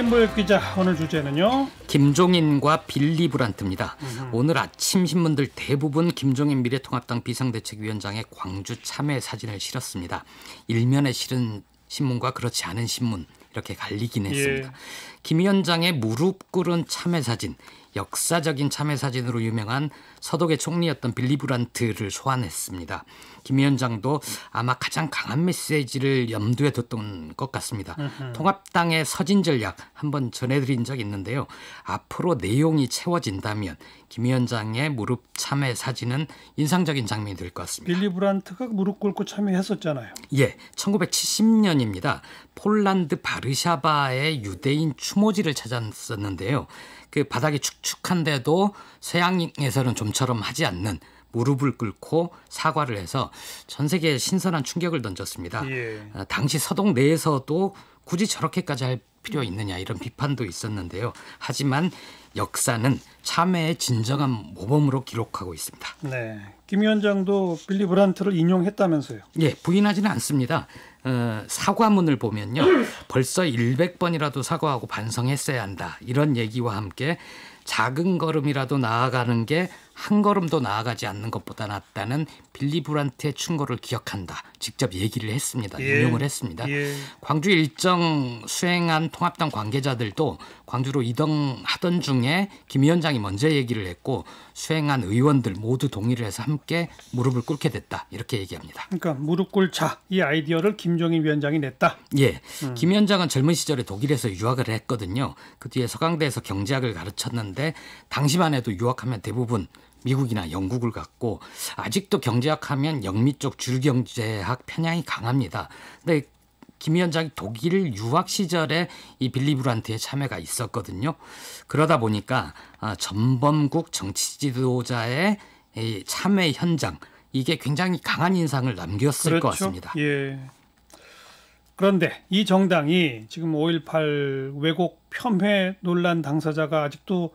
김보혁 기자, 오늘 주제는요? 김종인과 빌리 브란트입니다. 오늘 아침 신문들 대부분 김종인 미래통합당 비상대책위원장의 광주 참회 사진을 실었습니다. 일면에 실은 신문과 그렇지 않은 신문 이렇게 갈리긴 했습니다. 예. 김 위원장의 무릎 꿇은 참회 사진, 역사적인 참회 사진으로 유명한 서독의 총리였던 빌리 브란트를 소환했습니다. 김 위원장도 아마 가장 강한 메시지를 염두에 뒀던 것 같습니다. 통합당의 서진 전략 한번 전해드린 적이 있는데요. 앞으로 내용이 채워진다면 김 위원장의 무릎 참회 사진은 인상적인 장면이 될 것 같습니다. 빌리 브란트가 무릎 꿇고 참여했었잖아요. 예, 1970년입니다. 폴란드 바르샤바의 유대인 추모지를 찾았었는데요. 그 바닥이 축축한데도 서양에서는 좀처럼 하지 않는 무릎을 꿇고 사과를 해서 전 세계에 신선한 충격을 던졌습니다. 예. 당시 서독 내에서도 굳이 저렇게까지 할 필요 있느냐 이런 비판도 있었는데요. 하지만 역사는 참회의 진정한 모범으로 기록하고 있습니다. 네, 김 위원장도 빌리 브란트를 인용했다면서요? 예, 부인하지는 않습니다. 사과문을 보면요. 벌써 100번이라도 사과하고 반성했어야 한다. 이런 얘기와 함께 작은 걸음이라도 나아가는 게 한 걸음도 나아가지 않는 것보다 낫다는 빌리 브란트의 충고를 기억한다. 직접 얘기를 했습니다. 예. 인용을 했습니다. 예. 광주 일정 수행한 통합당 관계자들도 광주로 이동하던 중에 김 위원장이 먼저 얘기를 했고 수행한 의원들 모두 동의를 해서 함께 무릎을 꿇게 됐다. 이렇게 얘기합니다. 그러니까 무릎 꿇자, 이 아이디어를 김종인 위원장이 냈다. 예, 김 위원장은 젊은 시절에 독일에서 유학을 했거든요. 그 뒤에 서강대에서 경제학을 가르쳤는데 당시만 해도 유학하면 대부분 미국이나 영국을 갔고 아직도 경제학하면 영미 쪽 줄경제학 편향이 강합니다. 근데 김 위원장이 독일 유학 시절에 이 빌리 브란트의 참여가 있었거든요. 그러다 보니까 전범국 정치 지도자의 이 참회 현장 이게 굉장히 강한 인상을 남겼을 그렇죠. 것 같습니다. 예. 그런데 이 정당이 지금 5.18 왜곡 폄훼 논란 당사자가 아직도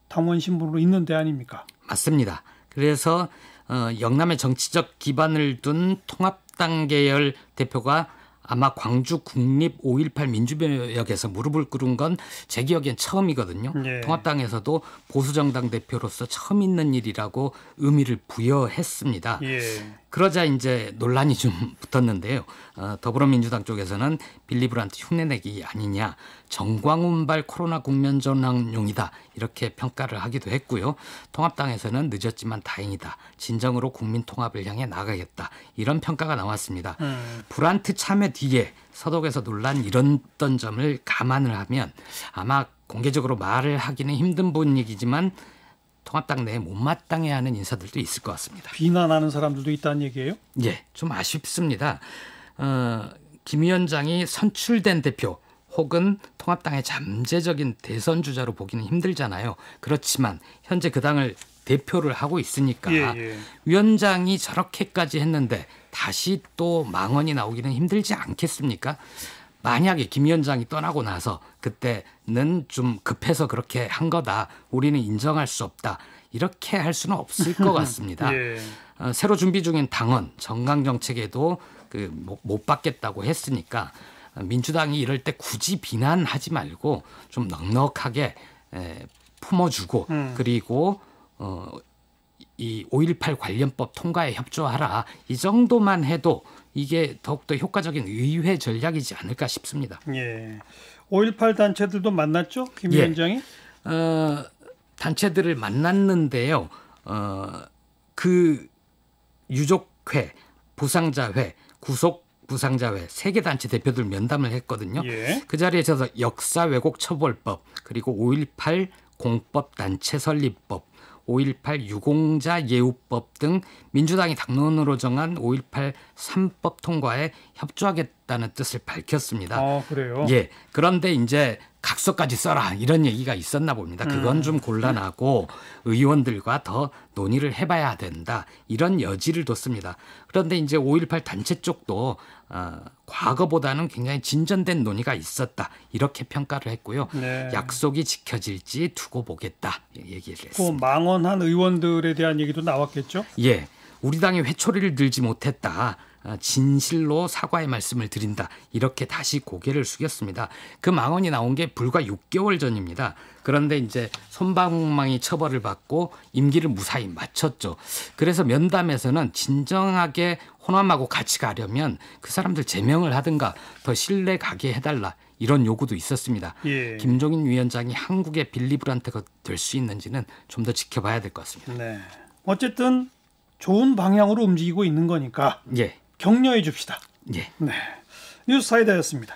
당원 신분으로 있는 데 아닙니까? 맞습니다. 그래서 영남의 정치적 기반을 둔 통합당 계열 대표가 아마 광주 국립 5.18 민주벽에서 무릎을 꿇은 건 제 기억엔 처음이거든요. 예. 통합당에서도 보수정당 대표로서 처음 있는 일이라고 의미를 부여했습니다. 예. 그러자 이제 논란이 좀 붙었는데요. 더불어민주당 쪽에서는 빌리 브란트 흉내내기 아니냐, 정광훈발 코로나 국면 전환용이다 이렇게 평가를 하기도 했고요. 통합당에서는 늦었지만 다행이다, 진정으로 국민 통합을 향해 나가겠다 이런 평가가 나왔습니다. 브란트 참여 뒤에 서독에서 논란이 일었던 점을 감안을 하면 아마 공개적으로 말을 하기는 힘든 분위기지만 통합당 내에 못마땅해 하는 인사들도 있을 것 같습니다. 비난하는 사람들도 있다는 얘기예요? 예, 좀 아쉽습니다. 김 위원장이 선출된 대표 혹은 통합당의 잠재적인 대선 주자로 보기는 힘들잖아요. 그렇지만 현재 그 당을 대표를 하고 있으니까 예. 위원장이 저렇게까지 했는데 다시 또 망언이 나오기는 힘들지 않겠습니까? 만약에 김 위원장이 떠나고 나서 그때는 좀 급해서 그렇게 한 거다, 우리는 인정할 수 없다 이렇게 할 수는 없을 것 같습니다. 예. 새로 준비 중인 당원 정강정책에도 못 받겠다고 했으니까 민주당이 이럴 때 굳이 비난하지 말고 좀 넉넉하게 품어주고 그리고 이 5.18 관련법 통과에 협조하라 이 정도만 해도 이게 더욱더 효과적인 의회 전략이지 않을까 싶습니다. 예. 5.18 단체들도 만났죠? 김 위원장이? 단체들을 만났는데요. 그 유족회, 부상자회, 구속 부상자회 3개 단체 대표들 면담을 했거든요. 예. 그 자리에서 역사 왜곡 처벌법 그리고 5.18 공법 단체 설립법 5.18 유공자 예우법 등 민주당이 당론으로 정한 5.18 3법 통과에 협조하겠다는 뜻을 밝혔습니다. 그래요? 예. 그런데 이제 각서까지 써라 이런 얘기가 있었나 봅니다. 그건 좀 곤란하고 의원들과 더 논의를 해봐야 된다 이런 여지를 뒀습니다. 그런데 이제 5.18 단체 쪽도 과거보다는 굉장히 진전된 논의가 있었다 이렇게 평가를 했고요. 네. 약속이 지켜질지 두고 보겠다 얘기를 그 했습니다. 망언한 의원들에 대한 얘기도 나왔겠죠? 예. 우리 당이 회초리를 들지 못했다. 진실로 사과의 말씀을 드린다. 이렇게 다시 고개를 숙였습니다. 그 망언이 나온 게 불과 6개월 전입니다. 그런데 이제 솜방망이 처벌을 받고 임기를 무사히 마쳤죠. 그래서 면담에서는 진정하게 호남하고 같이 가려면 그 사람들 제명을 하든가 더 신뢰 가게 해달라. 이런 요구도 있었습니다. 예. 김종인 위원장이 한국의 빌리 브란트가 될 수 있는지는 좀 더 지켜봐야 될 것 같습니다. 네. 어쨌든 좋은 방향으로 움직이고 있는 거니까 예. 격려해 줍시다. 예. 네. 뉴스 사이다였습니다.